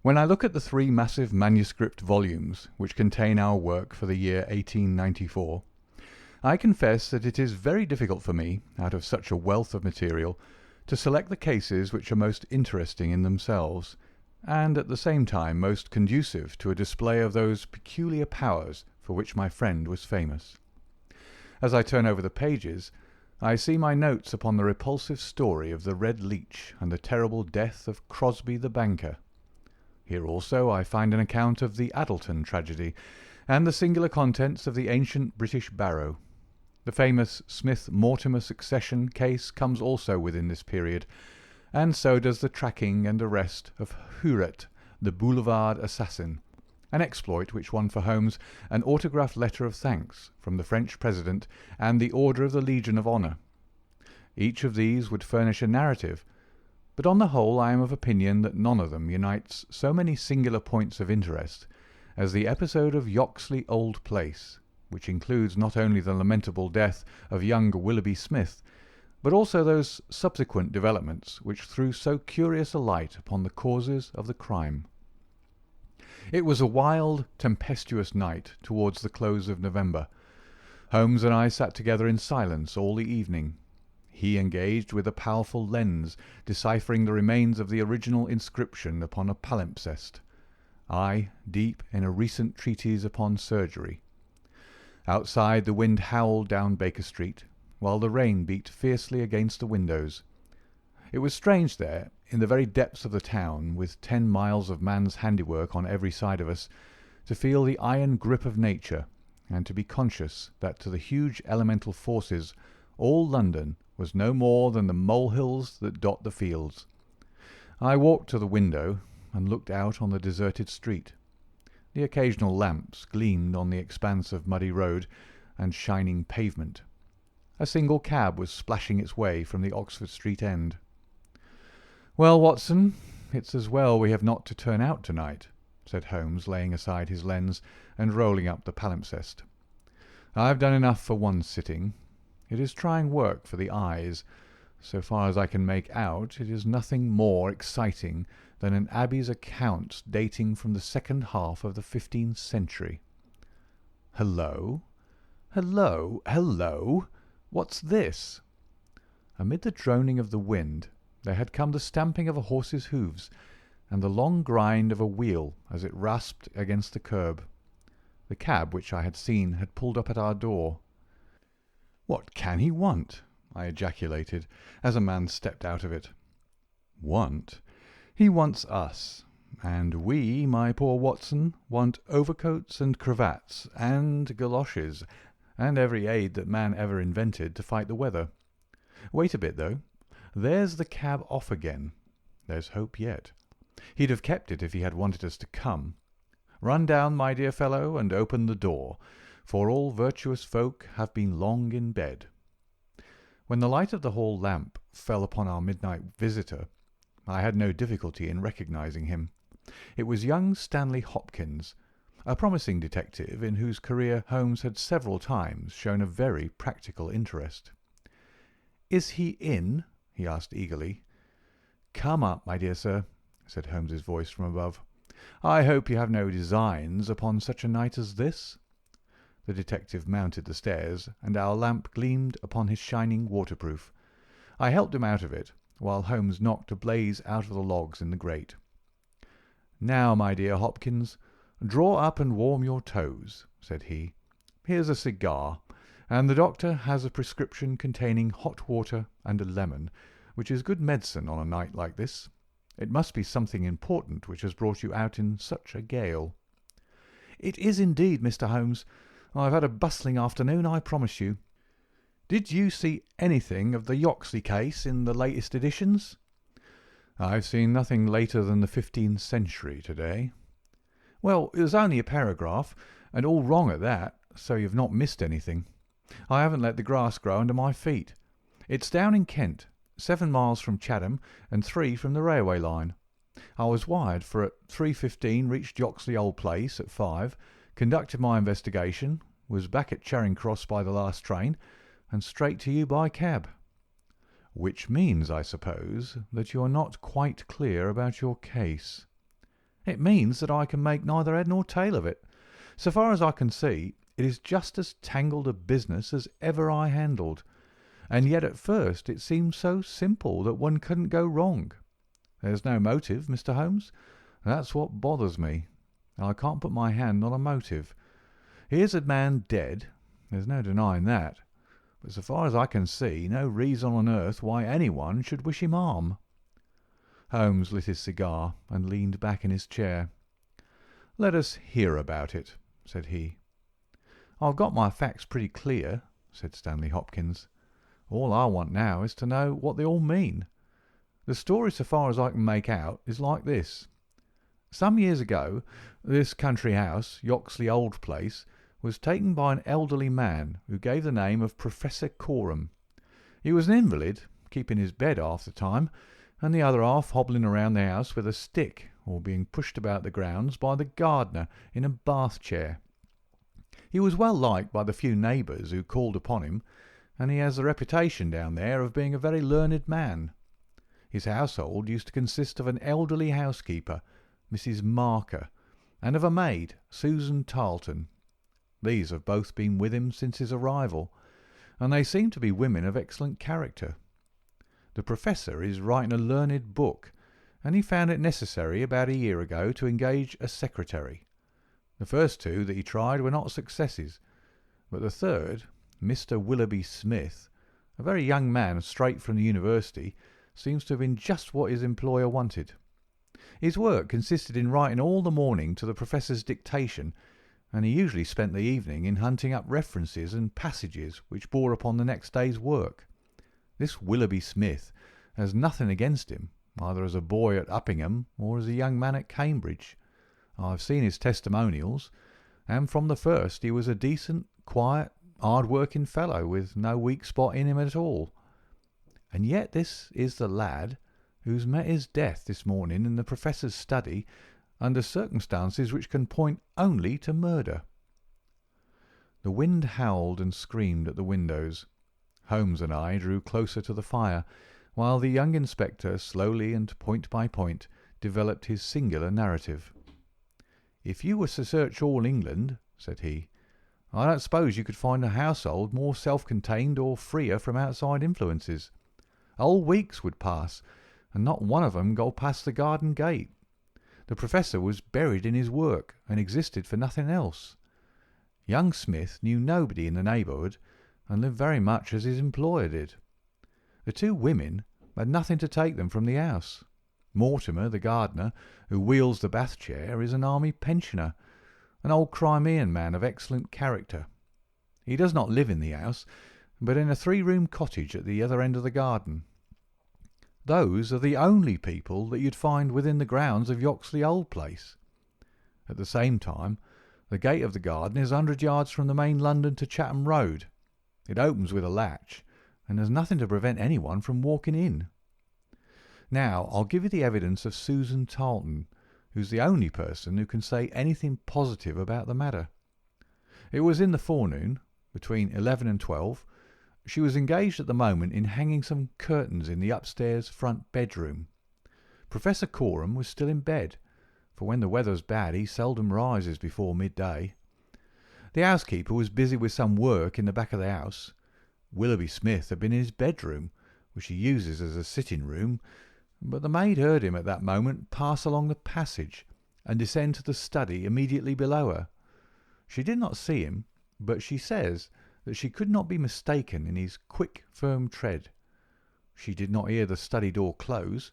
When I look at the three massive manuscript volumes which contain our work for the year 1894, I confess that it is very difficult for me, out of such a wealth of material, to select the cases which are most interesting in themselves, and at the same time most conducive to a display of those peculiar powers for which my friend was famous. As I turn over the pages, I see my notes upon the repulsive story of the Red Leech and the terrible death of Crosby the banker. Here also I find an account of the Addleton tragedy, and the singular contents of the ancient British barrow. The famous Smith-Mortimer succession case comes also within this period, and so does the tracking and arrest of Huret, the boulevard assassin, an exploit which won for Holmes an autographed letter of thanks from the French President and the Order of the Legion of Honour. Each of these would furnish a narrative, but on the whole I am of opinion that none of them unites so many singular points of interest as the episode of Yoxley Old Place, which includes not only the lamentable death of young Willoughby Smith, but also those subsequent developments which threw so curious a light upon the causes of the crime. It was a wild, tempestuous night towards the close of November. Holmes and I sat together in silence all the evening. He engaged with a powerful lens, deciphering the remains of the original inscription upon a palimpsest. I, deep in a recent treatise upon surgery. Outside the wind howled down Baker Street, while the rain beat fiercely against the windows. It was strange there, in the very depths of the town, with 10 miles of man's handiwork on every side of us, to feel the iron grip of nature, and to be conscious that to the huge elemental forces all London was no more than the molehills that dot the fields. I walked to the window and looked out on the deserted street. The occasional lamps gleamed on the expanse of muddy road and shining pavement. A single cab was splashing its way from the Oxford Street end. "Well, Watson, it's as well we have not to turn out tonight," said Holmes, laying aside his lens and rolling up the palimpsest. "I've done enough for one sitting. It is trying work for the eyes. So far as I can make out, it is nothing more exciting than an abbey's accounts dating from the second half of the 15th century. Hello! Hello! Hello! What's this?" Amid the droning of the wind there had come the stamping of a horse's hoofs and the long grind of a wheel as it rasped against the curb. The cab which I had seen had pulled up at our door. "What can he want?" I ejaculated, as a man stepped out of it. "Want? He wants us, and we, my poor Watson, want overcoats and cravats and galoshes and every aid that man ever invented to fight the weather. Wait a bit, though. There's the cab off again. There's hope yet. He'd have kept it if he had wanted us to come. Run down, my dear fellow, and open the door, for all virtuous folk have been long in bed." When the light of the hall lamp fell upon our midnight visitor, I had no difficulty in recognizing him. It was young Stanley Hopkins, a promising detective in whose career Holmes had several times shown a very practical interest. "Is he in?" he asked eagerly. "Come up, my dear sir," said Holmes's voice from above. "I hope you have no designs upon such a night as this." The detective mounted the stairs, and our lamp gleamed upon his shining waterproof. I helped him out of it, while Holmes knocked a blaze out of the logs in the grate. "Now, my dear Hopkins, draw up and warm your toes," said he. "Here's a cigar, and the doctor has a prescription containing hot water and a lemon, which is good medicine on a night like this. It must be something important which has brought you out in such a gale." "It is indeed, Mr. Holmes. I've had a bustling afternoon, I promise you. Did you see anything of the Yoxley case in the latest editions?" "I've seen nothing later than the 15th century to-day." "Well, it was only a paragraph, and all wrong at that, so you've not missed anything. I haven't let the grass grow under my feet. It's down in Kent, 7 miles from Chatham and 3 from the railway line. I was wired for at 3:15, reached Yoxley Old Place at 5, conducted my investigation, was back at Charing Cross by the last train, and straight to you by cab." "Which means, I suppose, that you are not quite clear about your case." It means that I can make neither head nor tail of it. So far as I can see, it is just as tangled a business as ever I handled. And yet at first it seemed so simple that one couldn't go wrong. There's no motive, Mr. Holmes. That's what bothers me. I can't put my hand on a motive. Here's a man dead. There's no denying that. But so far as I can see, no reason on earth why anyone should wish him harm. Holmes lit his cigar and leaned back in his chair. "Let us hear about it," said he. "I've got my facts pretty clear," said Stanley Hopkins. "All I want now is to know what they all mean. The story, so far as I can make out, is like this. Some years ago, this country house, Yoxley Old Place, was taken by an elderly man who gave the name of Professor Coram. He was an invalid, keeping his bed half the time, and the other half hobbling around the house with a stick, or being pushed about the grounds by the gardener in a bath chair. He was well liked by the few neighbours who called upon him, and he has the reputation down there of being a very learned man. His household used to consist of an elderly housekeeper, Mrs. Marker, and of a maid, Susan Tarleton. These have both been with him since his arrival, and they seem to be women of excellent character. The Professor is writing a learned book, and he found it necessary about a year ago to engage a secretary. The first two that he tried were not successes, but the third, Mr. Willoughby Smith, a very young man straight from the university, seems to have been just what his employer wanted. His work consisted in writing all the morning to the Professor's dictation, and he usually spent the evening in hunting up references and passages which bore upon the next day's work. This Willoughby Smith has nothing against him, either as a boy at Uppingham or as a young man at Cambridge. I've seen his testimonials, and from the first he was a decent, quiet, hard-working fellow with no weak spot in him at all. And yet this is the lad who's met his death this morning in the Professor's study under circumstances which can point only to murder." The wind howled and screamed at the windows. Holmes and I drew closer to the fire, while the young inspector slowly and point by point developed his singular narrative. "If you were to search all England," said he, "I don't suppose you could find a household more self-contained or freer from outside influences. Whole weeks would pass, and not one of 'em go past the garden gate. The Professor was buried in his work, and existed for nothing else. Young Smith knew nobody in the neighbourhood, and lived very much as his employer did. The two women had nothing to take them from the house. Mortimer, the gardener, who wheels the bath chair, is an army pensioner, an old Crimean man of excellent character. He does not live in the house, but in a 3-room cottage at the other end of the garden. Those are the only people that you'd find within the grounds of Yoxley Old Place. At the same time, the gate of the garden is 100 yards from the main London to Chatham Road. It opens with a latch, and there's nothing to prevent anyone from walking in. Now, I'll give you the evidence of Susan Tarleton, who's the only person who can say anything positive about the matter. It was in the forenoon, between 11 and 12. She was engaged at the moment in hanging some curtains in the upstairs front bedroom. Professor Coram was still in bed, for when the weather's bad he seldom rises before midday. The housekeeper was busy with some work in the back of the house. Willoughby Smith had been in his bedroom, which he uses as a sitting-room, but the maid heard him at that moment pass along the passage and descend to the study immediately below her. She did not see him, but she says that she could not be mistaken in his quick, firm tread. She did not hear the study door close,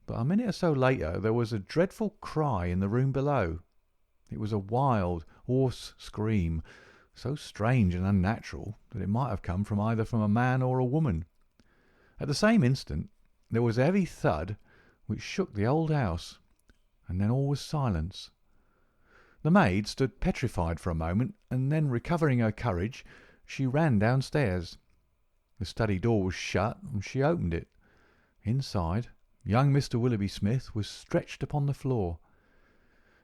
but a minute or so later there was a dreadful cry in the room below. It was a wild, hoarse scream, so strange and unnatural that it might have come either from a man or a woman. At the same instant there was a heavy thud which shook the old house, and then all was silence. The maid stood petrified for a moment, and then, recovering her courage, she ran downstairs. The study door was shut, and she opened it. Inside, young Mr. Willoughby Smith was stretched upon the floor.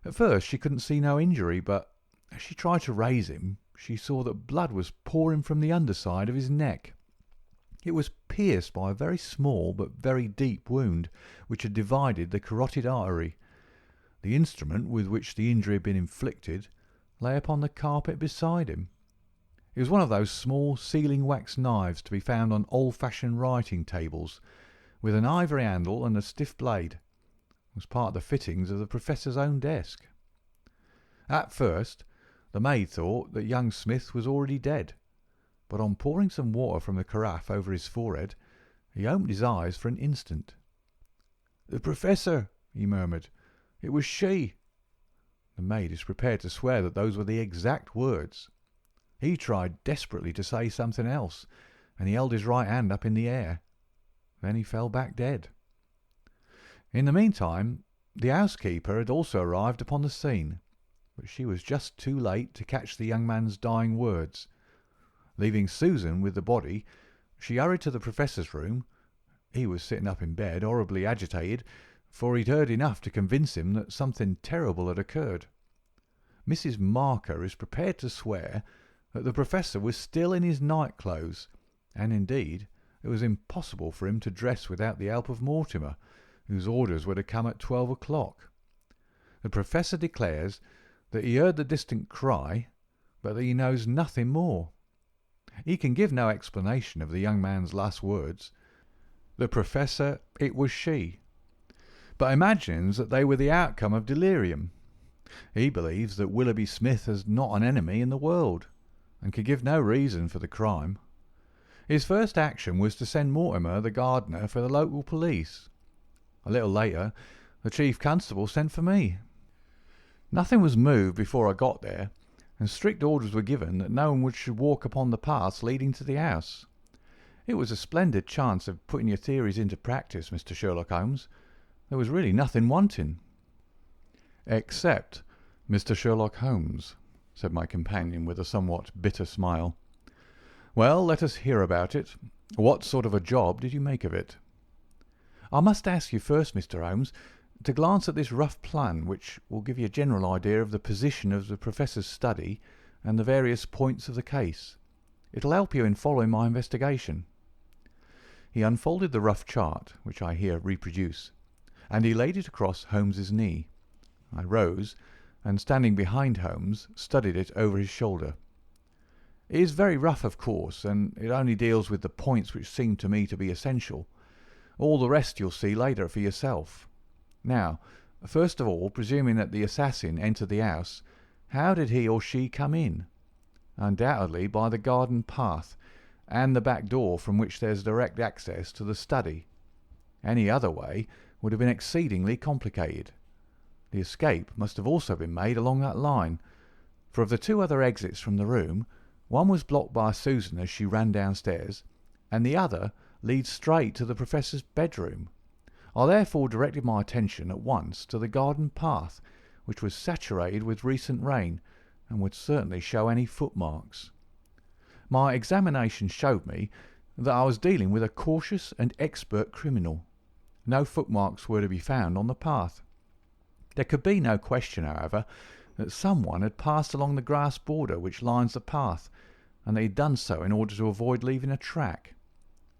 At first she couldn't see no injury, but as she tried to raise him, she saw that blood was pouring from the underside of his neck. It was pierced by a very small but very deep wound, which had divided the carotid artery. The instrument with which the injury had been inflicted lay upon the carpet beside him. It was one of those small sealing wax knives to be found on old-fashioned writing tables, with an ivory handle and a stiff blade. It was part of the fittings of the Professor's own desk. At first, the maid thought that young Smith was already dead, but on pouring some water from the carafe over his forehead, he opened his eyes for an instant. "The Professor," he murmured. "It was she." The maid is prepared to swear that those were the exact words. He tried desperately to say something else, and he held his right hand up in the air. Then he fell back dead. In the meantime, the housekeeper had also arrived upon the scene, but she was just too late to catch the young man's dying words. Leaving Susan with the body, she hurried to the Professor's room. He was sitting up in bed, horribly agitated, for he'd heard enough to convince him that something terrible had occurred. Mrs. Marker is prepared to swear that the Professor was still in his night clothes, and indeed it was impossible for him to dress without the help of Mortimer, whose orders were to come at 12 o'clock. The Professor declares that he heard the distant cry, but that he knows nothing more. He can give no explanation of the young man's last words. The Professor, it was she, but imagines that they were the outcome of delirium. He believes that Willoughby Smith has not an enemy in the world, and can give no reason for the crime. His first action was to send Mortimer, the gardener, for the local police. A little later, the chief constable sent for me. Nothing was moved before I got there, and strict orders were given that no one should walk upon the paths leading to the house. It was a splendid chance of putting your theories into practice, Mr. Sherlock Holmes. There was really nothing wanting. "Except Mr. Sherlock Holmes," said my companion with a somewhat bitter smile. "Well, let us hear about it. What sort of a job did you make of it?" "I must ask you first, Mr. Holmes, to glance at this rough plan, which will give you a general idea of the position of the Professor's study and the various points of the case. It will help you in following my investigation." He unfolded the rough chart, which I here reproduce, and he laid it across Holmes's knee. I rose, and standing behind Holmes, studied it over his shoulder. It is very rough, of course, and it only deals with the points which seem to me to be essential. All the rest you'll see later for yourself. Now, first of all, presuming that the assassin entered the house, how did he or she come in? Undoubtedly by the garden path, and the back door from which there's direct access to the study. Any other way would have been exceedingly complicated. The escape must have also been made along that line, for of the two other exits from the room, one was blocked by Susan as she ran downstairs, and the other leads straight to the Professor's bedroom. I therefore directed my attention at once to the garden path, which was saturated with recent rain, and would certainly show any footmarks. My examination showed me that I was dealing with a cautious and expert criminal. No footmarks were to be found on the path. There could be no question, however, that someone had passed along the grass border which lines the path, and that he had done so in order to avoid leaving a track.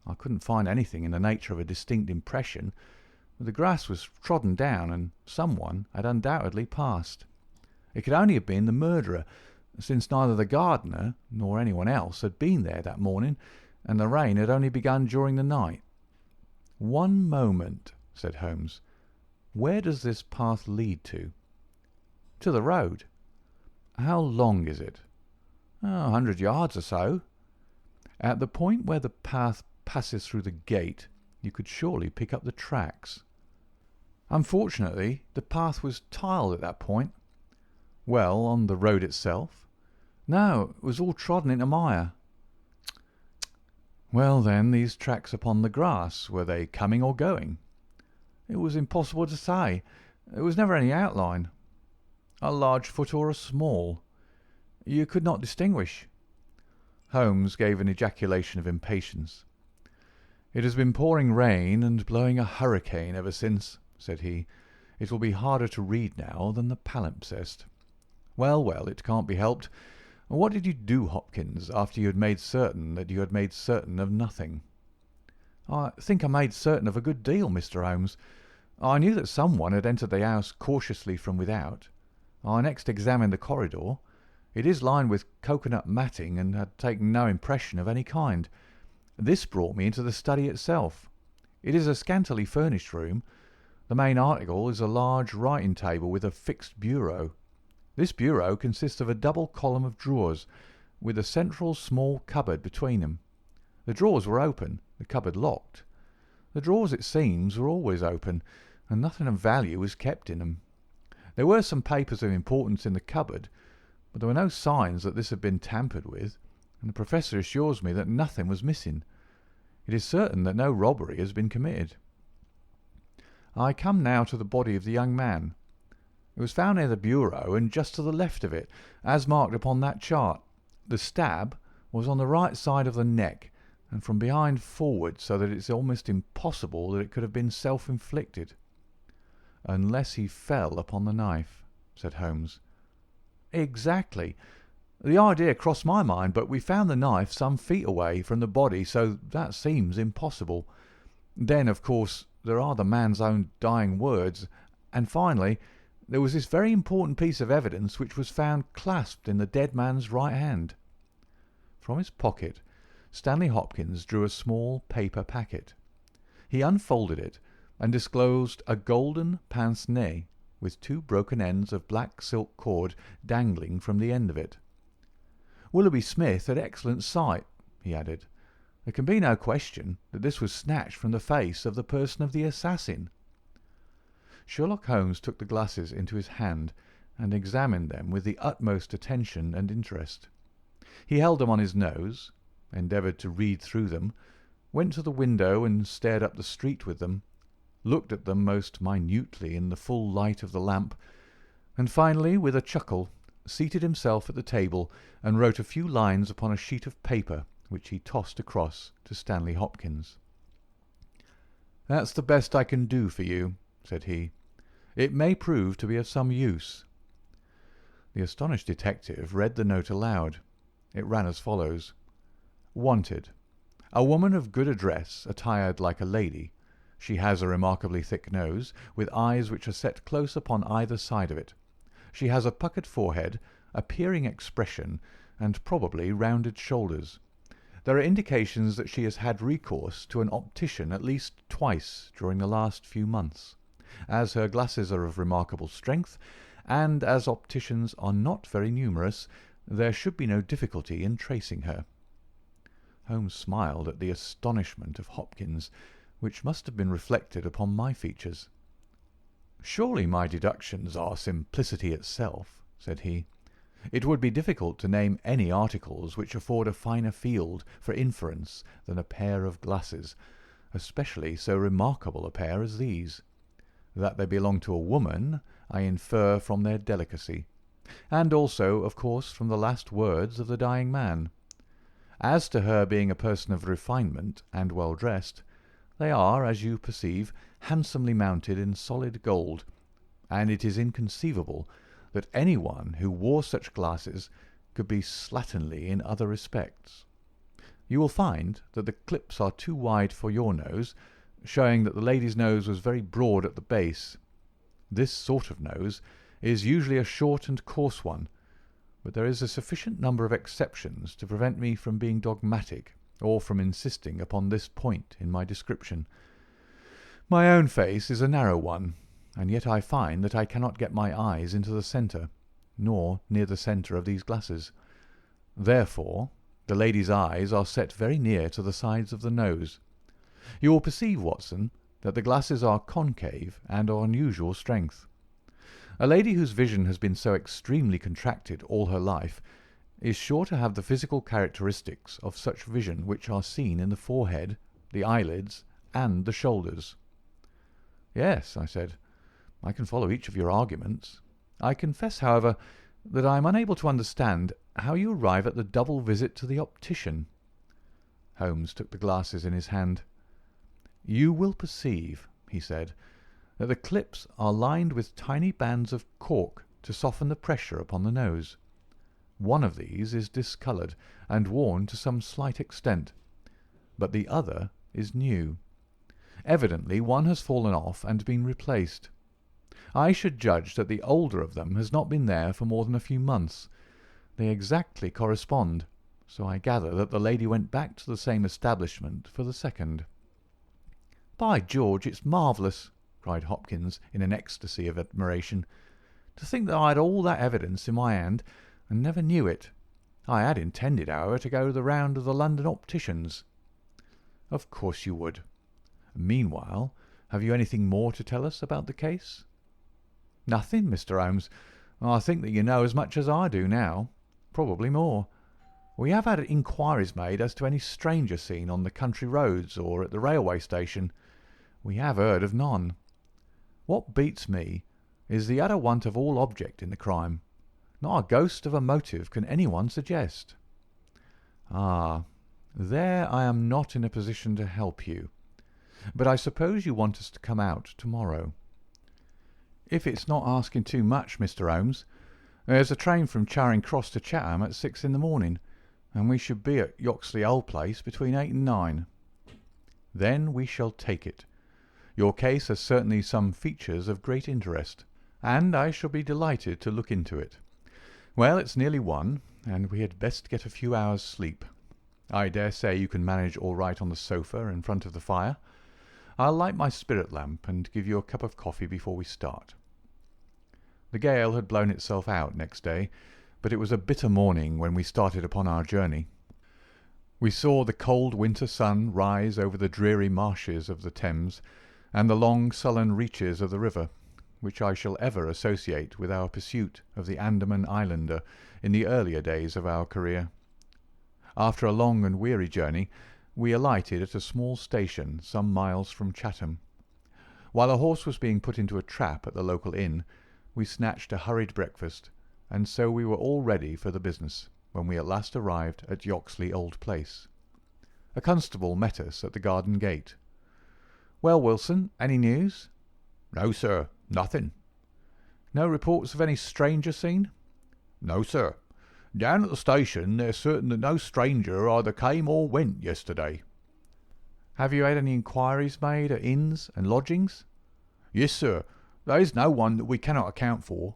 I couldn't find anything in the nature of a distinct impression, but the grass was trodden down, and someone had undoubtedly passed. It could only have been the murderer, since neither the gardener nor anyone else had been there that morning, and the rain had only begun during the night. "One moment," said Holmes. "Where does this path lead to?" "To the road." "How long is it?" 100 yards or so." "At the point where the path passes through the gate, you could surely pick up the tracks." "Unfortunately, the path was tiled at that point." "Well, on the road itself?" "No, it was all trodden into mire." "Well, then, these tracks upon the grass, were they coming or going?" "It was impossible to say. There was never any outline." "A large foot or a small?" "You could not distinguish." Holmes gave an ejaculation of impatience. "It has been pouring rain and blowing a hurricane ever since," said he. "It will be harder to read now than the palimpsest. Well, well, it can't be helped. What did you do, Hopkins, after you had made certain that you had made certain of nothing?" "I think I made certain of a good deal, Mr. Holmes. I knew that someone had entered the house cautiously from without. I next examined the corridor. It is lined with cocoanut matting and had taken no impression of any kind. This brought me into the study itself. It is a scantily furnished room. The main article is a large writing table with a fixed bureau. This bureau consists of a double column of drawers, with a central small cupboard between them. The drawers were open, the cupboard locked. The drawers, it seems, were always open, and nothing of value was kept in them. There were some papers of importance in the cupboard, but there were no signs that this had been tampered with, and the professor assures me that nothing was missing. It is certain that no robbery has been committed. I come now to the body of the young man. It was found near the bureau and just to the left of it, as marked upon that chart. The stab was on the right side of the neck, and from behind forward, so that it's almost impossible that it could have been self-inflicted. "Unless he fell upon the knife," said Holmes. "Exactly. The idea crossed my mind, but we found the knife some feet away from the body, so that seems impossible. Then, of course, there are the man's own dying words, and finally, there was this very important piece of evidence which was found clasped in the dead man's right hand." From his pocket, Stanley Hopkins drew a small paper packet. He unfolded it and disclosed a golden pince nez with two broken ends of black silk cord dangling from the end of it. "Willoughby Smith had excellent sight," he added. "There can be no question that this was snatched from the face of the person of the assassin." Sherlock Holmes took the glasses into his hand and examined them with the utmost attention and interest. He held them on his nose, endeavoured to read through them, went to the window and stared up the street with them, looked at them most minutely in the full light of the lamp, and finally, with a chuckle, seated himself at the table and wrote a few lines upon a sheet of paper which he tossed across to Stanley Hopkins. "That's the best I can do for you," said he. "It may prove to be of some use." The astonished detective read the note aloud. It ran as follows: "Wanted. A woman of good address, attired like a lady. She has a remarkably thick nose, with eyes which are set close upon either side of it. She has a puckered forehead, a peering expression, and probably rounded shoulders. There are indications that she has had recourse to an optician at least twice during the last few months. As her glasses are of remarkable strength, and as opticians are not very numerous, there should be no difficulty in tracing her." Holmes smiled at the astonishment of Hopkins, which must have been reflected upon my features. "Surely my deductions are simplicity itself," said he. "It would be difficult to name any articles which afford a finer field for inference than a pair of glasses, especially so remarkable a pair as these. That they belong to a woman I infer from their delicacy, and also, of course, from the last words of the dying man. As to her being a person of refinement and well dressed, they are, as you perceive, handsomely mounted in solid gold, and it is inconceivable that anyone who wore such glasses could be slatternly in other respects. You will find that the clips are too wide for your nose, showing that the lady's nose was very broad at the base. This sort of nose is usually a short and coarse one, but there is a sufficient number of exceptions to prevent me from being dogmatic or from insisting upon this point in my description. My own face is a narrow one, and yet I find that I cannot get my eyes into the centre, nor near the centre of these glasses. Therefore, the lady's eyes are set very near to the sides of the nose. You will perceive, Watson, that the glasses are concave and of unusual strength. A lady whose vision has been so extremely contracted all her life is sure to have the physical characteristics of such vision which are seen in the forehead, the eyelids, and the shoulders. "Yes," I said, "I can follow each of your arguments. I confess, however, that I am unable to understand how you arrive at the double visit to the optician." Holmes took the glasses in his hand. "You will perceive," he said, "that the clips are lined with tiny bands of cork to soften the pressure upon the nose. One of these is discoloured and worn to some slight extent, but the other is new. Evidently one has fallen off and been replaced. I should judge that the older of them has not been there for more than a few months. They exactly correspond, so I gather that the lady went back to the same establishment for the second." "By George, it's marvellous!" cried Hopkins in an ecstasy of admiration. "To think that I had all that evidence in my hand and never knew it. I had intended, however, to go the round of the London opticians." "Of course you would. Meanwhile, have you anything more to tell us about the case?" "Nothing, Mr. Holmes. I think that you know as much as I do now, probably more. We have had inquiries made as to any stranger seen on the country roads or at the railway station. We have heard of none. What beats me is the utter want of all object in the crime. Not a ghost of a motive can anyone suggest." "Ah, there I am not in a position to help you. But I suppose you want us to come out tomorrow." "If it's not asking too much, Mr. Holmes. There's a train from Charing Cross to Chatham at 6 in the morning, and we should be at Yoxley Old Place between 8 and 9. "Then we shall take it. Your case has certainly some features of great interest, and I shall be delighted to look into it. Well, it's nearly 1, and we had best get a few hours' sleep. I dare say you can manage all right on the sofa in front of the fire. I'll light my spirit lamp and give you a cup of coffee before we start." The gale had blown itself out next day, but it was a bitter morning when we started upon our journey. We saw the cold winter sun rise over the dreary marshes of the Thames and the long sullen reaches of the river, which I shall ever associate with our pursuit of the Andaman Islander in the earlier days of our career. After a long and weary journey, we alighted at a small station some miles from Chatham. While a horse was being put into a trap at the local inn, we snatched a hurried breakfast, and so we were all ready for the business when we at last arrived at Yoxley Old Place. A constable met us at the garden gate. "Well, Wilson, any news?" "No, sir, nothing." "No reports of any stranger seen?" "No, sir. Down at the station they're certain that no stranger either came or went yesterday." "Have you had any inquiries made at inns and lodgings?" "Yes, sir. There is no one that we cannot account for."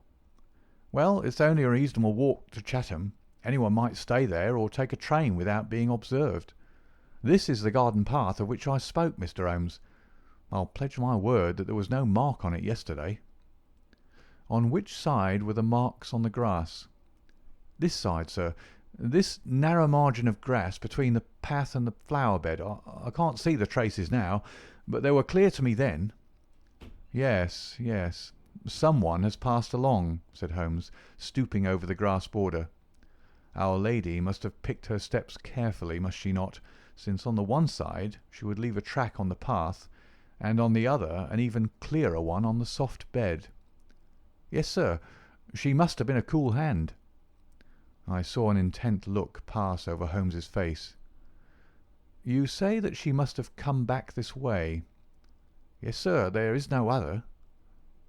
"Well, it's only a reasonable walk to Chatham. Anyone might stay there or take a train without being observed. This is the garden path of which I spoke, Mr. Holmes. I'll pledge my word that there was no mark on it yesterday." "On which side were the marks on the grass?" "This side, sir. This narrow margin of grass between the path and the flower bed. I can't see the traces now, but they were clear to me then." "Yes, yes. Someone has passed along," said Holmes, stooping over the grass border. "Our lady must have picked her steps carefully, must she not, since on the one side she would leave a track on the path, and on the other an even clearer one on the soft bed." "Yes, sir. She must have been a cool hand." I saw an intent look pass over Holmes's face. "You say that she must have come back this way?" "Yes, sir. There is no other."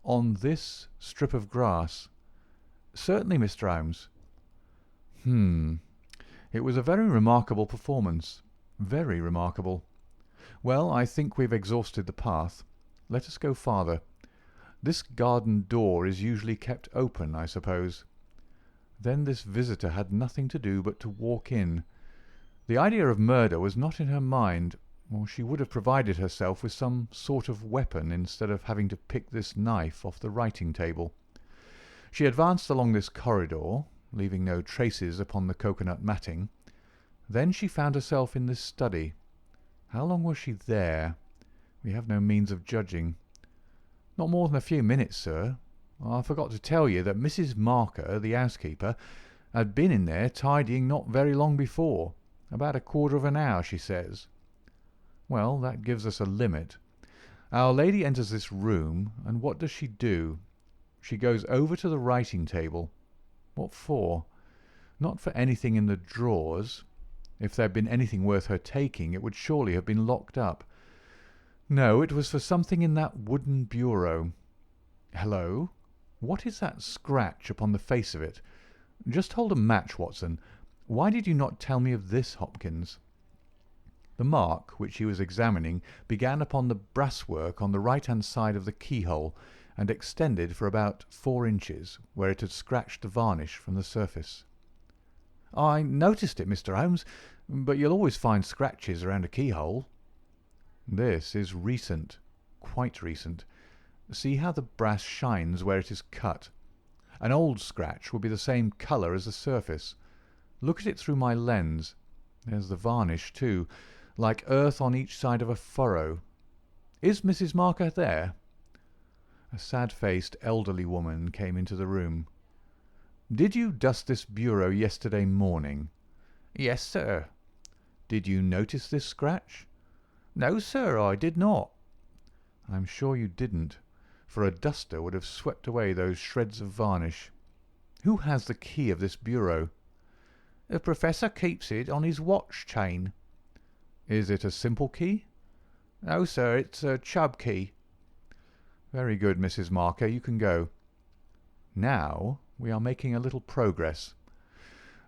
"On this strip of grass?" "Certainly, Mr. Holmes." It was a very remarkable performance. Very remarkable. Well, I think we've exhausted the path. Let us go farther. This garden door is usually kept open, I suppose. Then this visitor had nothing to do but to walk in. The idea of murder was not in her mind, or she would have provided herself with some sort of weapon instead of having to pick this knife off the writing table. She advanced along this corridor, leaving no traces upon the coconut matting. Then she found herself in this study. How long was she there? We have no means of judging. "Not more than a few minutes, sir. I forgot to tell you that Mrs. Marker, the housekeeper, had been in there tidying not very long before. About a quarter of an hour, she says." "Well, that gives us a limit. Our lady enters this room, and what does she do? She goes over to the writing table. What for? Not for anything in the drawers. If there had been anything worth her taking, it would surely have been locked up. No, it was for something in that wooden bureau. Hello! What is that scratch upon the face of it? Just hold a match, Watson. Why did you not tell me of this, Hopkins?" The mark which he was examining began upon the brasswork on the right-hand side of the keyhole, and extended for about 4 inches, where it had scratched the varnish from the surface. "I noticed it, Mr. Holmes, but you'll always find scratches around a keyhole." "This is recent, quite recent. See how the brass shines where it is cut. An old scratch would be the same colour as the surface. Look at it through my lens. There's the varnish, too, like earth on each side of a furrow. Is Mrs. Marker there?" A sad-faced elderly woman came into the room. "Did you dust this bureau yesterday morning?" "Yes, sir." "Did you notice this scratch?" "No, sir, I did not." "I'm sure you didn't, for a duster would have swept away those shreds of varnish. Who has the key of this bureau?" "The Professor keeps it on his watch chain." "Is it a simple key?" "No, sir, it's a Chubb key." "Very good, Mrs. Marker, you can go. Now we are making a little progress.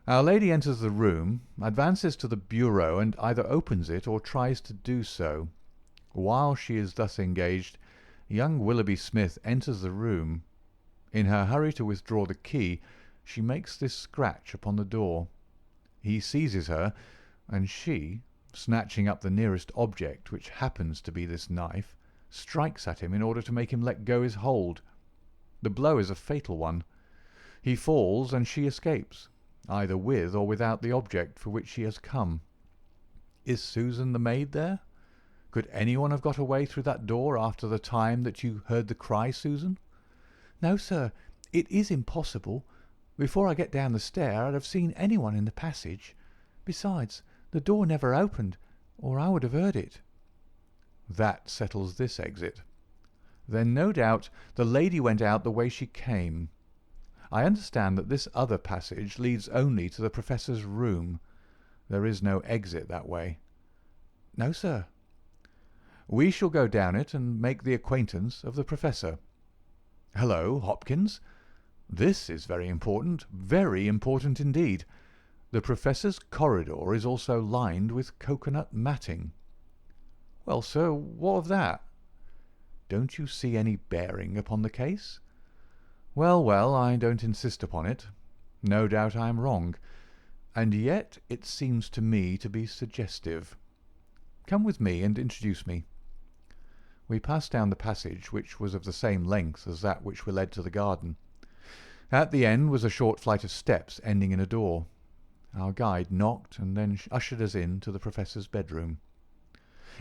Our lady enters the room, advances to the bureau, and either opens it or tries to do so. While she is thus engaged, young Willoughby Smith enters the room. In her hurry to withdraw the key, she makes this scratch upon the door. He seizes her, and she, snatching up the nearest object, which happens to be this knife, strikes at him in order to make him let go his hold. The blow is a fatal one. He falls, and she escapes, either with or without the object for which she has come. Is Susan the maid there? Could anyone have got away through that door after the time that you heard the cry, Susan?" "No, sir, it is impossible. Before I get down the stair I'd have seen anyone in the passage. Besides, the door never opened, or I would have heard it." "That settles this exit. Then no doubt the lady went out the way she came. I understand that this other passage leads only to the Professor's room. There is no exit that way." "No, sir." "We shall go down it and make the acquaintance of the Professor. Hello, Hopkins. This is very important indeed. The Professor's corridor is also lined with cocoanut matting." "Well, sir, what of that?" "Don't you see any bearing upon the case? Well, well, I don't insist upon it. No doubt I am wrong, and yet it seems to me to be suggestive. Come with me and introduce me." We passed down the passage, which was of the same length as that which led to the garden. At the end was a short flight of steps ending in a door. Our guide knocked and then ushered us in to the Professor's bedroom.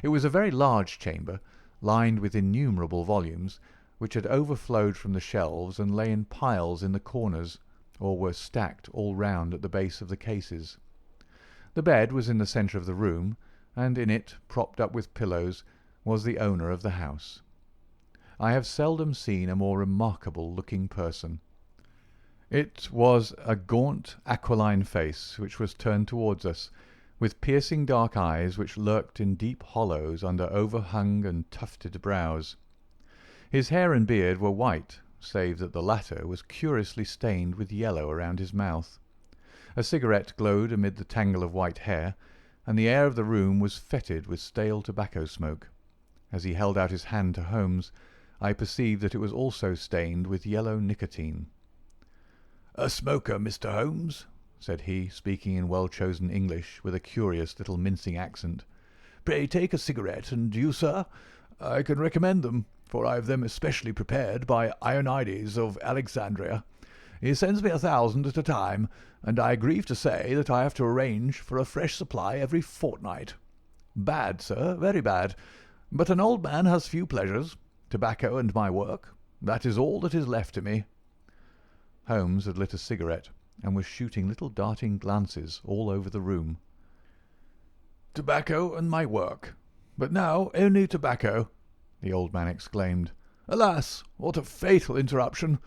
It was a very large chamber, lined with innumerable volumes, which had overflowed from the shelves and lay in piles in the corners, or were stacked all round at the base of the cases. The bed was in the centre of the room, and in it, propped up with pillows, was the owner of the house. I have seldom seen a more remarkable-looking person. It was a gaunt, aquiline face which was turned towards us, with piercing dark eyes which lurked in deep hollows under overhung and tufted brows. His hair and beard were white, save that the latter was curiously stained with yellow around his mouth. A cigarette glowed amid the tangle of white hair, and the air of the room was fetid with stale tobacco smoke. As he held out his hand to Holmes, I perceived that it was also stained with yellow nicotine. "A smoker, Mr. Holmes?" said he, speaking in well-chosen English, with a curious little mincing accent. "Pray take a cigarette, and you, sir? I can recommend them, for I have them especially prepared by Ionides of Alexandria. He sends me 1,000 at a time, and I grieve to say that I have to arrange for a fresh supply every fortnight. Bad, sir, very bad. But an old man has few pleasures. Tobacco and my work. That is all that is left to me." Holmes had lit a cigarette, and was shooting little darting glances all over the room. "Tobacco and my work. But now only tobacco," the old man exclaimed. "Alas, what a fatal interruption!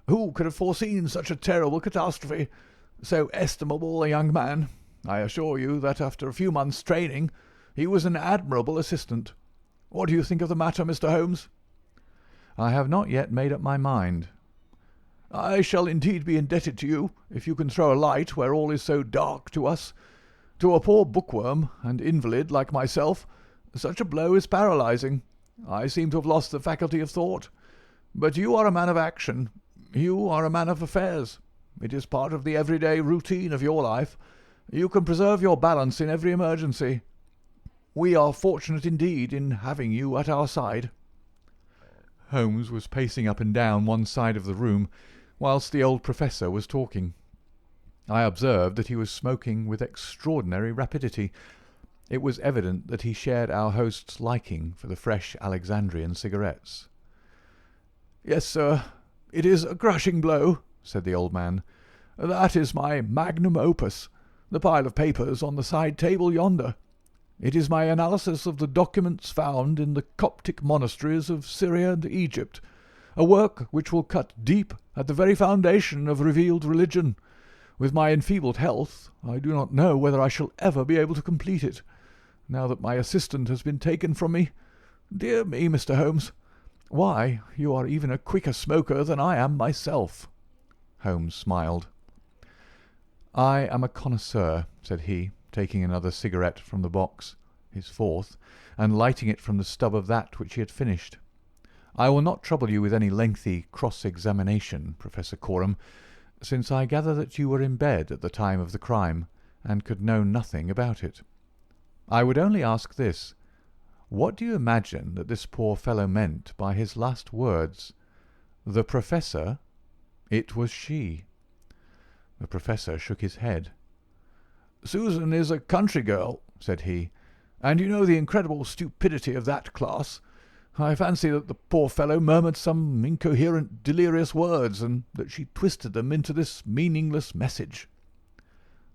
Who could have foreseen such a terrible catastrophe? So estimable a young man. I assure you that after a few months' training he was an admirable assistant. What do you think of the matter, Mr. Holmes?" "I have not yet made up my mind." "I shall indeed be indebted to you if you can throw a light where all is so dark to us. To a poor bookworm and invalid like myself, such a blow is paralyzing. I seem to have lost the faculty of thought. But you are a man of action. You are a man of affairs. It is part of the everyday routine of your life. You can preserve your balance in every emergency. We are fortunate indeed in having you at our side." Holmes was pacing up and down one side of the room, whilst the old professor was talking. I observed that he was smoking with extraordinary rapidity. It was evident that he shared our host's liking for the fresh Alexandrian cigarettes. "Yes, sir, it is a crushing blow," said the old man. "That is my magnum opus, the pile of papers on the side table yonder. It is my analysis of the documents found in the Coptic monasteries of Syria and Egypt, a work which will cut deep at the very foundation of revealed religion. With my enfeebled health, I do not know whether I shall ever be able to complete it, now that my assistant has been taken from me. Dear me, Mr. Holmes! Why, you are even a quicker smoker than I am myself." Holmes smiled. "I am a connoisseur," said he, taking another cigarette from the box, his fourth, and lighting it from the stub of that which he had finished. "I will not trouble you with any lengthy cross-examination, Professor Coram, since I gather that you were in bed at the time of the crime, and could know nothing about it. I would only ask this. What do you imagine that this poor fellow meant by his last words? The Professor? It was she." The Professor shook his head. "Susan is a country girl," said he, "and you know the incredible stupidity of that class. I fancy that the poor fellow murmured some incoherent, delirious words, and that she twisted them into this meaningless message."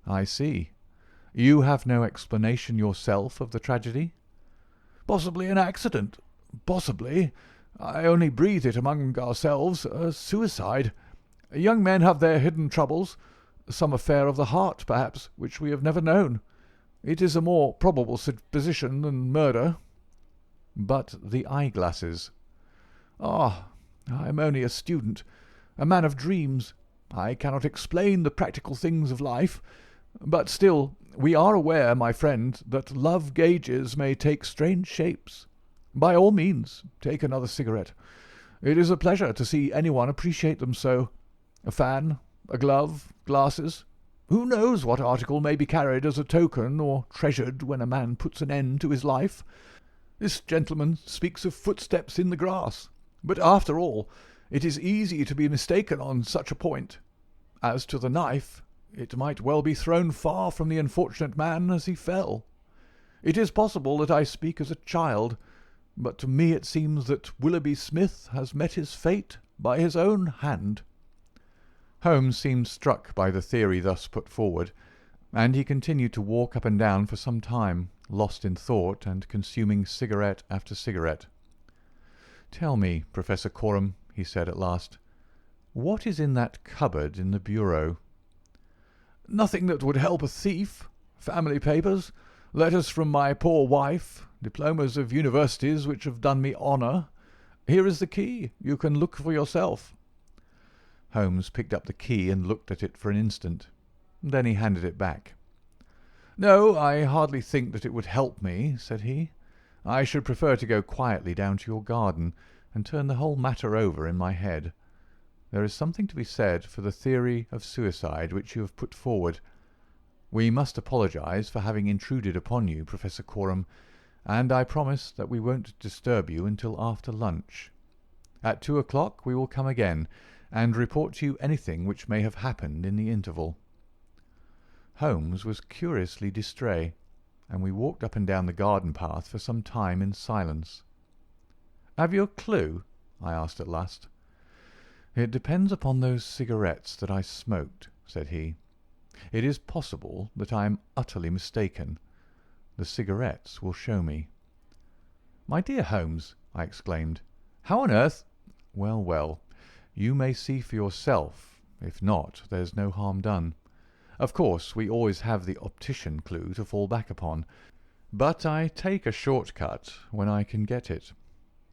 "I see. You have no explanation yourself of the tragedy?" "Possibly an accident. Possibly, I only breathe it among ourselves, a suicide. Young men have their hidden troubles. Some affair of the heart, perhaps, which we have never known. It is a more probable supposition than murder." "But the eyeglasses?" "Ah, I am only a student, a man of dreams. I cannot explain the practical things of life. But still, we are aware, my friend, that love gauges may take strange shapes. By all means, take another cigarette. It is a pleasure to see anyone appreciate them so. A fan, a glove, glasses. Who knows what article may be carried as a token or treasured when a man puts an end to his life? This gentleman speaks of footsteps in the grass, but after all, it is easy to be mistaken on such a point. As to the knife, it might well be thrown far from the unfortunate man as he fell. It is possible that I speak as a child, but to me it seems that Willoughby Smith has met his fate by his own hand." Holmes seemed struck by the theory thus put forward, and he continued to walk up and down for some time, lost in thought and consuming cigarette after cigarette. "Tell me, Professor Coram," he said at last, "what is in that cupboard in the bureau?" "Nothing that would help a thief. Family papers, letters from my poor wife, diplomas of universities which have done me honour. Here is the key. You can look for yourself." Holmes picked up the key and looked at it for an instant. Then he handed it back. "No, I hardly think that it would help me," said he. "I should prefer to go quietly down to your garden and turn the whole matter over in my head. There is something to be said for the theory of suicide which you have put forward. We must apologize for having intruded upon you, Professor Coram, and I promise that we won't disturb you until after lunch. At 2 o'clock we will come again and report to you anything which may have happened in the interval." Holmes was curiously distrait, and we walked up and down the garden path for some time in silence. "Have you a clue?" I asked at last. "It depends upon those cigarettes that I smoked," said he. "It is possible that I am utterly mistaken. The cigarettes will show me." "My dear Holmes," I exclaimed, "how on earth—" "Well, well, you may see for yourself. If not, there's no harm done. Of course, we always have the optician clue to fall back upon, but I take a short cut when I can get it.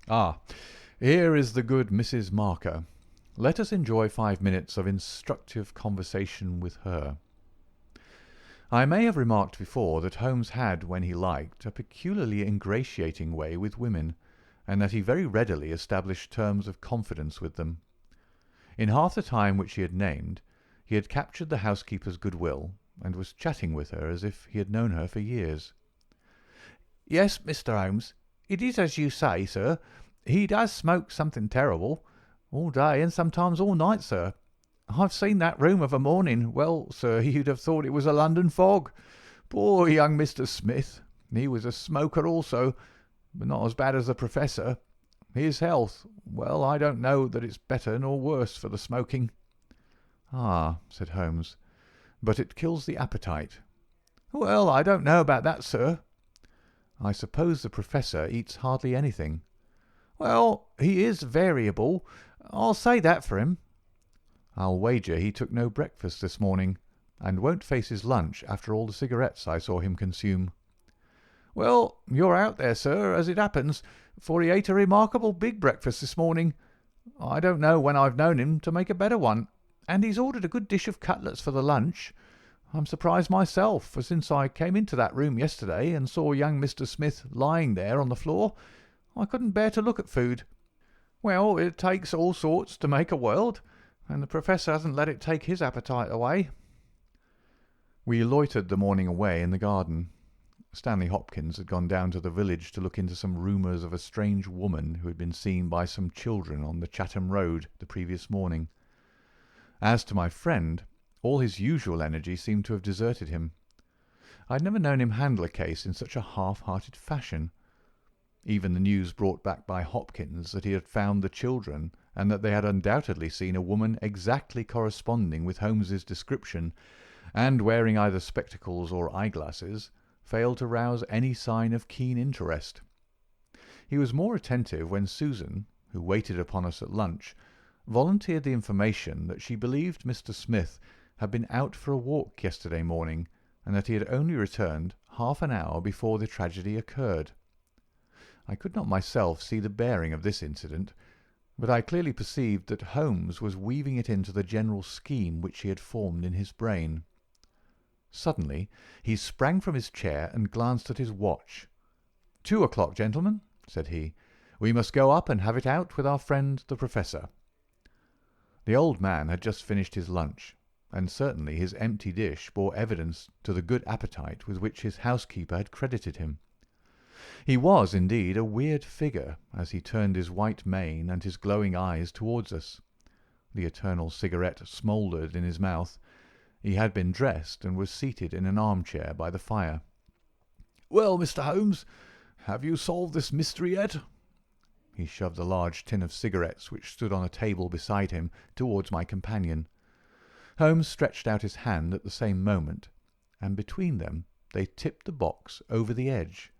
Ah, here is the good Mrs. Marker. Let us enjoy 5 minutes of instructive conversation with her." I may have remarked before that Holmes had, when he liked, a peculiarly ingratiating way with women, and that he very readily established terms of confidence with them. In half the time which he had named, he had captured the housekeeper's goodwill, and was chatting with her as if he had known her for years. "Yes, Mr. Holmes, it is as you say, sir. He does smoke something terrible, all day and sometimes all night, sir. I've seen that room of a morning. Well, sir, you'd have thought it was a London fog. Poor young Mr. Smith. He was a smoker also, but not as bad as the Professor. His health, well, I don't know that it's better nor worse for the smoking." "Ah," said Holmes, "but it kills the appetite." "Well, I don't know about that, sir." "I suppose the Professor eats hardly anything." "Well, he is variable. I'll say that for him." "I'll wager he took no breakfast this morning, and won't face his lunch after all the cigarettes I saw him consume." "Well, you're out there, sir, as it happens, for he ate a remarkable big breakfast this morning. I don't know when I've known him to make a better one, and he's ordered a good dish of cutlets for the lunch. I'm surprised myself, for since I came into that room yesterday and saw young Mr. Smith lying there on the floor, I couldn't bear to look at food. Well, it takes all sorts to make a world, and the Professor hasn't let it take his appetite away." We loitered the morning away in the garden. Stanley Hopkins had gone down to the village to look into some rumours of a strange woman who had been seen by some children on the Chatham Road the previous morning. As to my friend, all his usual energy seemed to have deserted him. I had never known him handle a case in such a half-hearted fashion. Even the news brought back by Hopkins that he had found the children, and that they had undoubtedly seen a woman exactly corresponding with Holmes's description, and wearing either spectacles or eyeglasses, failed to rouse any sign of keen interest. He was more attentive when Susan, who waited upon us at lunch, volunteered the information that she believed Mr. Smith had been out for a walk yesterday morning, and that he had only returned half an hour before the tragedy occurred. I could not myself see the bearing of this incident, but I clearly perceived that Holmes was weaving it into the general scheme which he had formed in his brain. Suddenly he sprang from his chair and glanced at his watch. 2 o'clock, gentlemen," said he. "We must go up and have it out with our friend the Professor." The old man had just finished his lunch, and certainly his empty dish bore evidence to the good appetite with which his housekeeper had credited him. He was, indeed, a weird figure as he turned his white mane and his glowing eyes towards us. The eternal cigarette smouldered in his mouth. He had been dressed and was seated in an armchair by the fire. "Well, Mr. Holmes, have you solved this mystery yet?" He shoved a large tin of cigarettes which stood on a table beside him towards my companion. Holmes stretched out his hand at the same moment, and between them they tipped the box over the edge.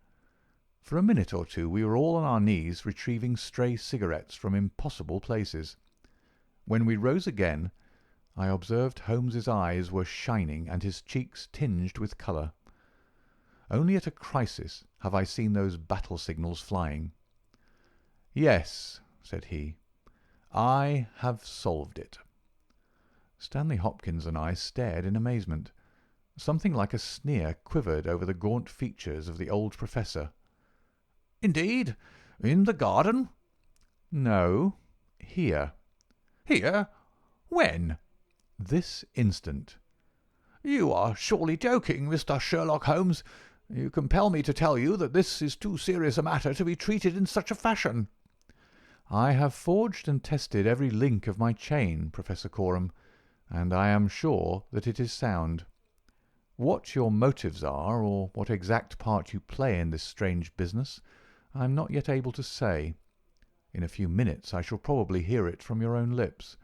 For a minute or two we were all on our knees retrieving stray cigarettes from impossible places. When we rose again, I observed Holmes's eyes were shining and his cheeks tinged with colour. Only at a crisis have I seen those battle signals flying. "Yes," said he, "I have solved it." Stanley Hopkins and I stared in amazement. Something like a sneer quivered over the gaunt features of the old Professor. "Indeed? In the garden?" "No, here." "Here? When?" "This instant." "You are surely joking, Mr. Sherlock Holmes. You compel me to tell you that this is too serious a matter to be treated in such a fashion." "I have forged and tested every link of my chain, Professor Coram, and I am sure that it is sound. What your motives are, or what exact part you play in this strange business, I am not yet able to say. In a few minutes I shall probably hear it from your own lips.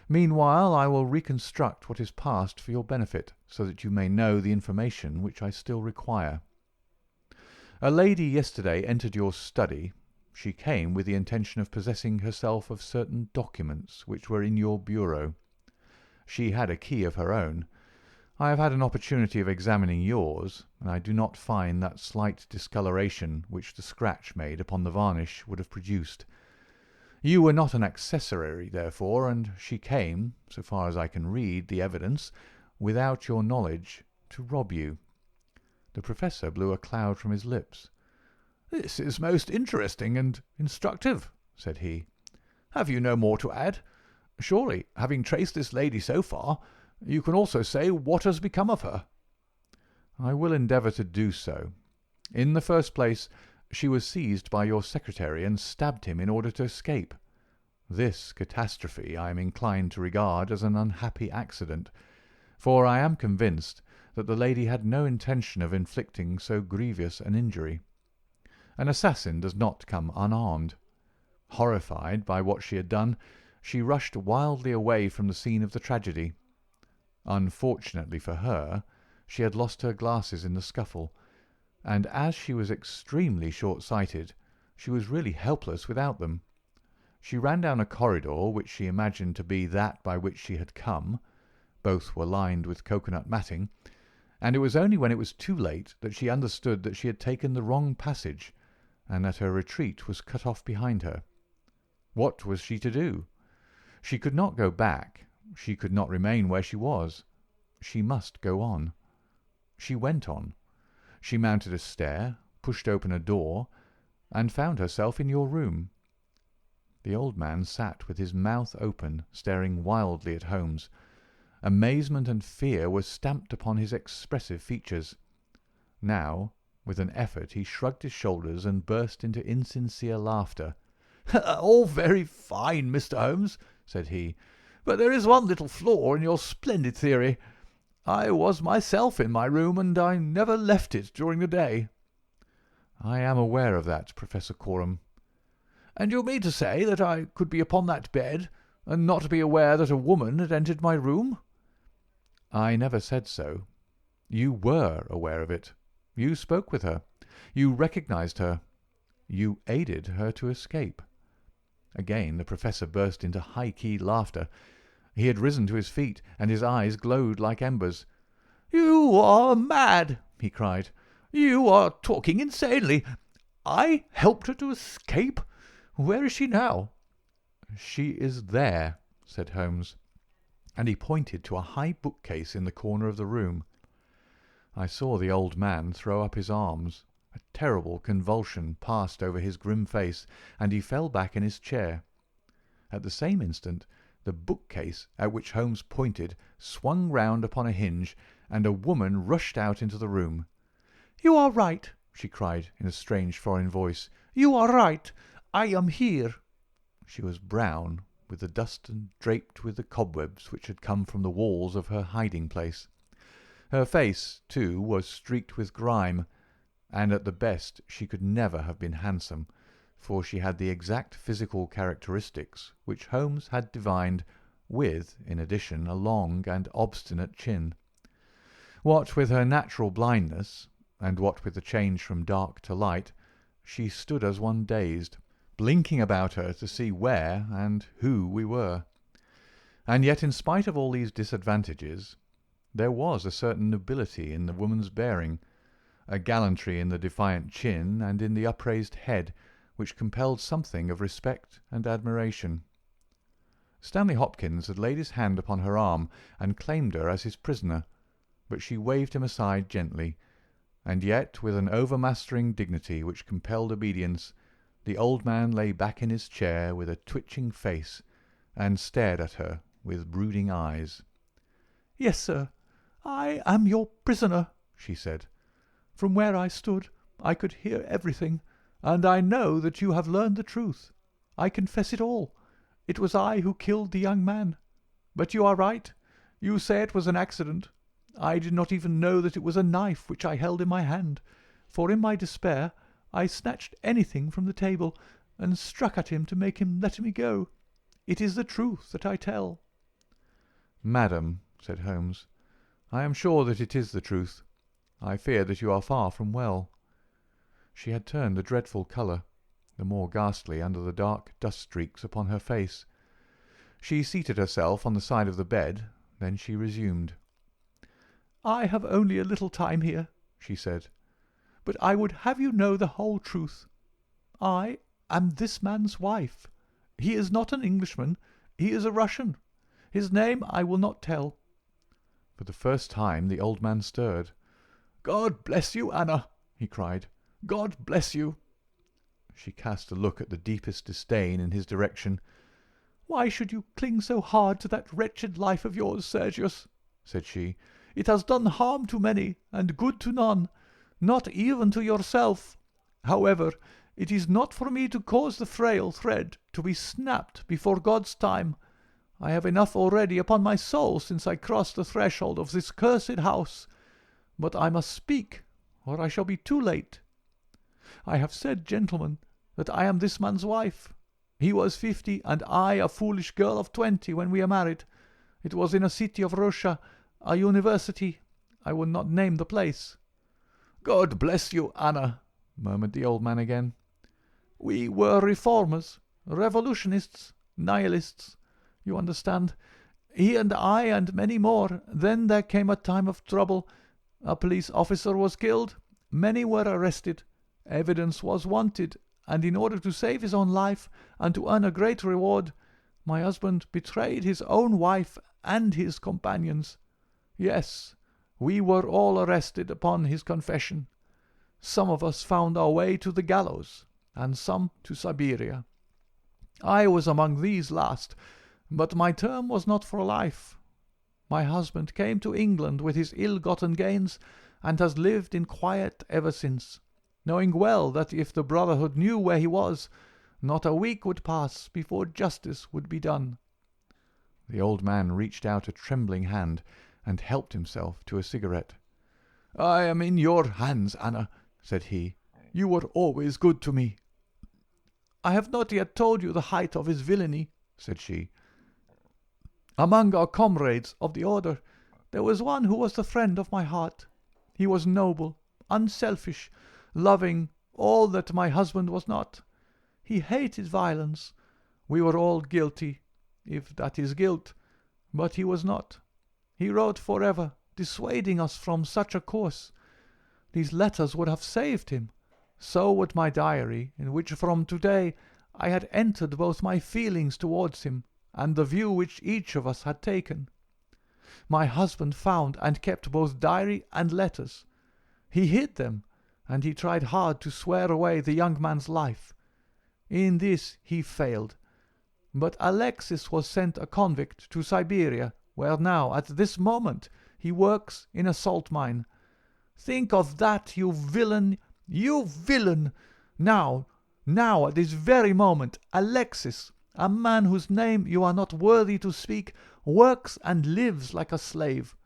Meanwhile I will reconstruct what is past for your benefit, so that you may know the information which I still require. A lady yesterday entered your study. She came with the intention of possessing herself of certain documents which were in your bureau. She had a key of her own. I have had an opportunity of examining yours, and I do not find that slight discoloration which the scratch made upon the varnish would have produced. You were not an accessory, therefore, and she came, so far as I can read the evidence, without your knowledge, to rob you." The Professor blew a cloud from his lips. "This is most interesting and instructive," said he. "Have you no more to add? Surely, having traced this lady so far, you can also say what has become of her." "I will endeavour to do so. In the first place, she was seized by your secretary and stabbed him in order to escape. This catastrophe I am inclined to regard as an unhappy accident, for I am convinced that the lady had no intention of inflicting so grievous an injury. An assassin does not come unarmed. Horrified by what she had done, she rushed wildly away from the scene of the tragedy. Unfortunately for her, she had lost her glasses in the scuffle, and as she was extremely short-sighted, she was really helpless without them. She ran down a corridor which she imagined to be that by which she had come. Both were lined with cocoanut matting, and it was only when it was too late that she understood that she had taken the wrong passage, and that her retreat was cut off behind her. What was she to do? She could not go back. She could not remain where she was. She must go on. She went on. She mounted a stair, pushed open a door, and found herself in your room. The old man sat with his mouth open, staring wildly at Holmes. Amazement and fear were stamped upon his expressive features. Now, with an effort, he shrugged his shoulders and burst into insincere laughter. "All very fine, Mr. Holmes," said he, "but there is one little flaw in your splendid theory. I was myself in my room, and I never left it during the day." "I am aware of that, Professor Coram." "And you mean to say that I could be upon that bed, and not be aware that a woman had entered my room?" "I never said so. You were aware of it. You spoke with her. You recognized her. You aided her to escape." Again the Professor burst into high-keyed laughter. He had risen to his feet, and his eyes glowed like embers. "You are mad!" he cried. "You are talking insanely. I helped her to escape? Where is she now?" "She is there," said Holmes, and he pointed to a high bookcase in the corner of the room. I saw the old man throw up his arms. A terrible convulsion passed over his grim face, and he fell back in his chair. At the same instant the bookcase at which Holmes pointed swung round upon a hinge, and a woman rushed out into the room. "You are right," she cried in a strange foreign voice. "You are right. I am here." She was brown, with the dust and draped with the cobwebs which had come from the walls of her hiding-place. Her face, too, was streaked with grime, and at the best she could never have been handsome, for she had the exact physical characteristics which Holmes had divined, with, in addition, a long and obstinate chin. What with her natural blindness, and what with the change from dark to light, she stood as one dazed, blinking about her to see where and who we were. And yet, in spite of all these disadvantages, there was a certain nobility in the woman's bearing, a gallantry in the defiant chin and in the upraised head, which compelled something of respect and admiration. Stanley Hopkins had laid his hand upon her arm and claimed her as his prisoner, but she waved him aside gently, and yet with an overmastering dignity which compelled obedience, the old man lay back in his chair with a twitching face and stared at her with brooding eyes. "Yes, sir, I am your prisoner," she said. "From where I stood I could hear everything, and I know that you have learned the truth. I confess it all. It was I who killed the young man. But you are right. You say it was an accident. I did not even know that it was a knife which I held in my hand, for in my despair I snatched anything from the table and struck at him to make him let me go. It is the truth that I tell." "Madam," said Holmes, "I am sure that it is the truth. I fear that you are far from well." She had turned a dreadful colour, the more ghastly under the dark dust streaks upon her face. She seated herself on the side of the bed, then she resumed. "I have only a little time here," she said, "but I would have you know the whole truth. I am this man's wife. He is not an Englishman. He is a Russian. His name I will not tell. For the first time the old man stirred. "God bless you, Anna!" he cried. "God bless you!" She cast a look at the deepest disdain in his direction. "Why should you cling so hard to that wretched life of yours, Sergius?" said she. "It has done harm to many, and good to none, not even to yourself. However, it is not for me to cause the frail thread to be snapped before God's time. I have enough already upon my soul since I crossed the threshold of this cursed house. But I must speak, or I shall be too late. I have said, gentlemen, that I am this man's wife. He was 50, and I a foolish girl of 20 when we are married. It was in a city of Russia, a university. I will not name the place." "God bless you, Anna," murmured the old man again. "We were reformers, revolutionists, nihilists. You understand. He and I and many more. Then there came a time of trouble. A police officer was killed. Many were arrested. Evidence was wanted, and in order to save his own life and to earn a great reward, my husband betrayed his own wife and his companions. Yes, we were all arrested upon his confession. Some of us found our way to the gallows, and some to Siberia. I was among these last, but my term was not for life. My husband came to England with his ill-gotten gains, and has lived in quiet ever since, knowing well that if the Brotherhood knew where he was, not a week would pass before justice would be done." The old man reached out a trembling hand and helped himself to a cigarette. "I am in your hands, Anna," said he. "You were always good to me." "I have not yet told you the height of his villainy," said she. "Among our comrades of the order, there was one who was the friend of my heart. He was noble, unselfish, loving, all that my husband was not. He hated violence. We were all guilty, if that is guilt, but he was not. He wrote forever, dissuading us from such a course. These letters would have saved him. So would my diary, in which from today I had entered both my feelings towards him and the view which each of us had taken. My husband found and kept both diary and letters. He hid them, and he tried hard to swear away the young man's life. In this he failed. But Alexis was sent a convict to Siberia, where now, at this moment, he works in a salt mine. Think of that, you villain, you villain! Now, at this very moment, Alexis, a man whose name you are not worthy to speak, works and lives like a slave.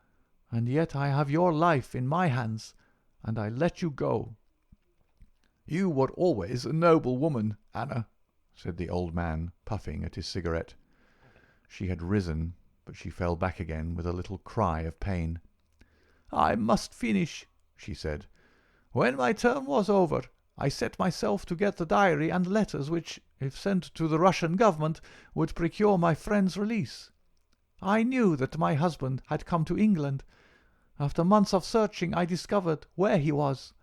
And yet I have your life in my hands, and I let you go." "You were always a noble woman, Anna," said the old man, puffing at his cigarette. She had risen, but she fell back again with a little cry of pain. "I must finish," she said. "When my term was over, I set myself to get the diary and letters which, if sent to the Russian government, would procure my friend's release. I knew that my husband had come to England. After months of searching, I discovered where he was.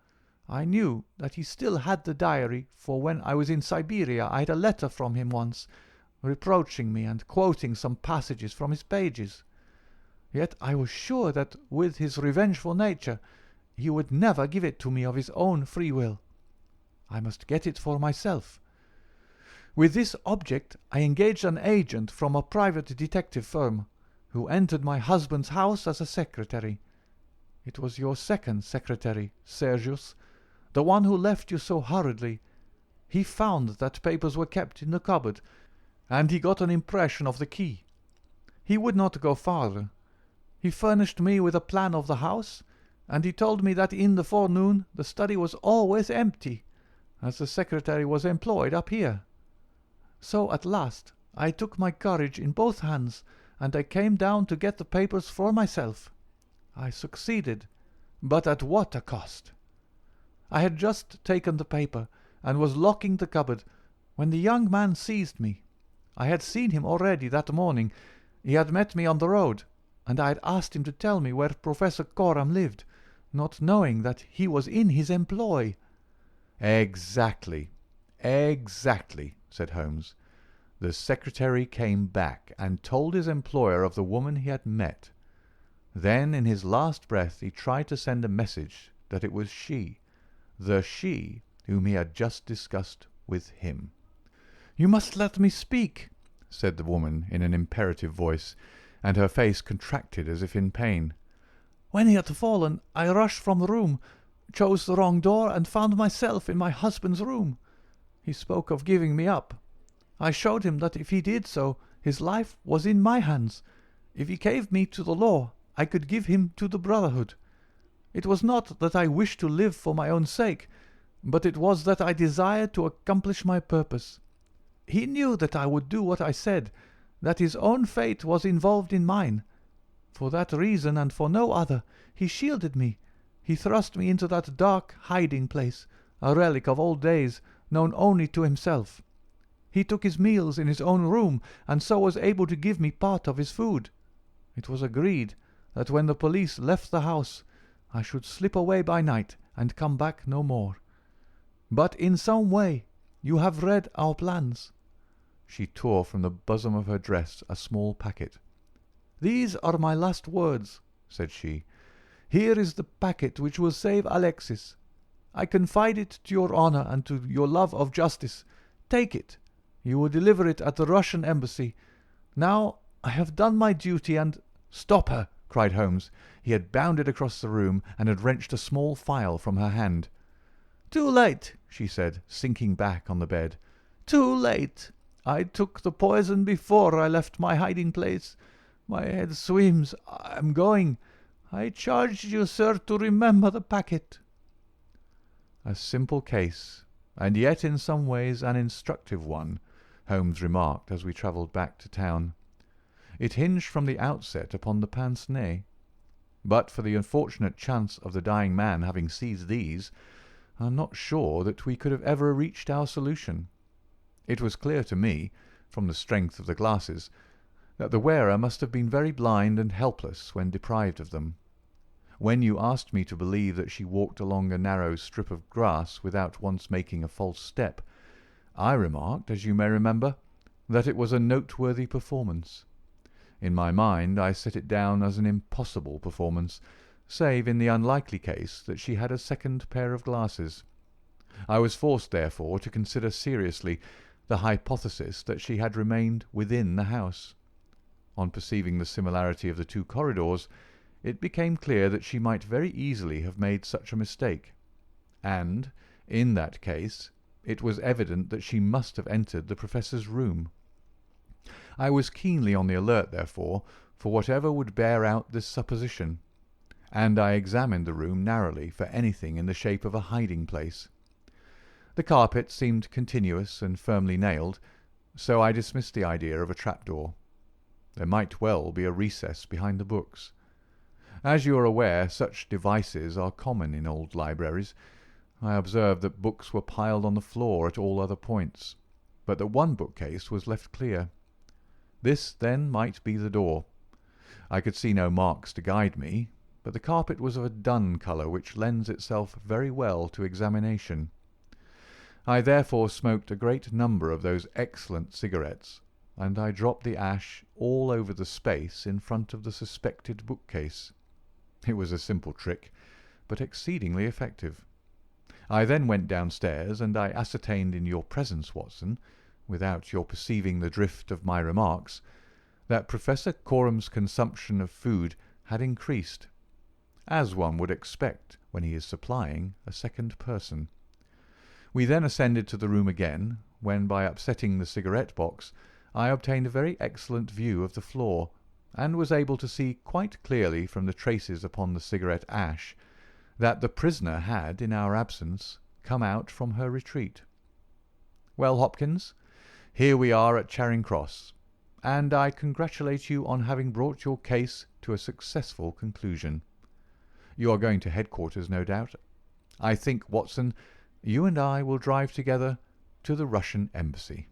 I knew that he still had the diary, for when I was in Siberia I had a letter from him once, reproaching me and quoting some passages from his pages. Yet I was sure that, with his revengeful nature, he would never give it to me of his own free will. I must get it for myself. With this object I engaged an agent from a private detective firm, who entered my husband's house as a secretary. It was your second secretary, Sergius, the one who left you so hurriedly. He found that papers were kept in the cupboard, and he got an impression of the key. He would not go farther. He furnished me with a plan of the house, and he told me that in the forenoon the study was always empty, as the secretary was employed up here. So at last I took my courage in both hands, and I came down to get the papers for myself. I succeeded, but at what a cost! I had just taken the paper, and was locking the cupboard, when the young man seized me. I had seen him already that morning. He had met me on the road, and I had asked him to tell me where Professor Coram lived, not knowing that he was in his employ. Exactly, said Holmes. The secretary came back and told his employer of the woman he had met. Then in his last breath he tried to send a message that it was she, the she whom he had just discussed with him. "You must let me speak," said the woman in an imperative voice, and her face contracted as if in pain. "When he had fallen, I rushed from the room, chose the wrong door, and found myself in my husband's room. He spoke of giving me up. I showed him that if he did so, his life was in my hands. If he gave me to the law, I could give him to the brotherhood. It was not that I wished to live for my own sake, but it was that I desired to accomplish my purpose. He knew that I would do what I said, that his own fate was involved in mine. For that reason, and for no other, he shielded me. He thrust me into that dark hiding place, a relic of old days, known only to himself. He took his meals in his own room, and so was able to give me part of his food. It was agreed that when the police left the house, I should slip away by night and come back no more. But in some way you have read our plans." She tore from the bosom of her dress a small packet. "These are my last words," said she. "Here is the packet which will save Alexis. I confide it to your honor and to your love of justice. Take it. You will deliver it at the Russian embassy. Now I have done my duty and—" "Stop her!" cried Holmes. He had bounded across the room and had wrenched a small phial from her hand. "Too late," she said, sinking back on the bed. "Too late. I took the poison before I left my hiding place. My head swims. I am going. I charge you, sir, to remember the packet." A simple case, and yet in some ways an instructive one, Holmes remarked as we travelled back to town. It hinged from the outset upon the pince nez. But for the unfortunate chance of the dying man having seized these, I am not sure that we could have ever reached our solution. It was clear to me, from the strength of the glasses, that the wearer must have been very blind and helpless when deprived of them. When you asked me to believe that she walked along a narrow strip of grass without once making a false step, I remarked, as you may remember, that it was a noteworthy performance. In my mind I set it down as an impossible performance, save in the unlikely case that she had a second pair of glasses. I was forced, therefore, to consider seriously the hypothesis that she had remained within the house. On perceiving the similarity of the two corridors, it became clear that she might very easily have made such a mistake, and, in that case, it was evident that she must have entered the Professor's room. I was keenly on the alert, therefore, for whatever would bear out this supposition, and I examined the room narrowly for anything in the shape of a hiding-place. The carpet seemed continuous and firmly nailed, so I dismissed the idea of a trapdoor. There might well be a recess behind the books. As you are aware, such devices are common in old libraries. I observed that books were piled on the floor at all other points, but that one bookcase was left clear. This, then, might be the door. I could see no marks to guide me, but the carpet was of a dun colour which lends itself very well to examination. I therefore smoked a great number of those excellent cigarettes, and I dropped the ash all over the space in front of the suspected bookcase. It was a simple trick, but exceedingly effective. I then went downstairs, and I ascertained in your presence, Watson, without your perceiving the drift of my remarks, that Professor Corum's consumption of food had increased, as one would expect when he is supplying a second person. We then ascended to the room again, when by upsetting the cigarette-box I obtained a very excellent view of the floor, and was able to see quite clearly from the traces upon the cigarette ash that the prisoner had, in our absence, come out from her retreat. Well, Hopkins, here we are at Charing Cross, and I congratulate you on having brought your case to a successful conclusion. You are going to headquarters, no doubt. I think, Watson, you and I will drive together to the Russian embassy.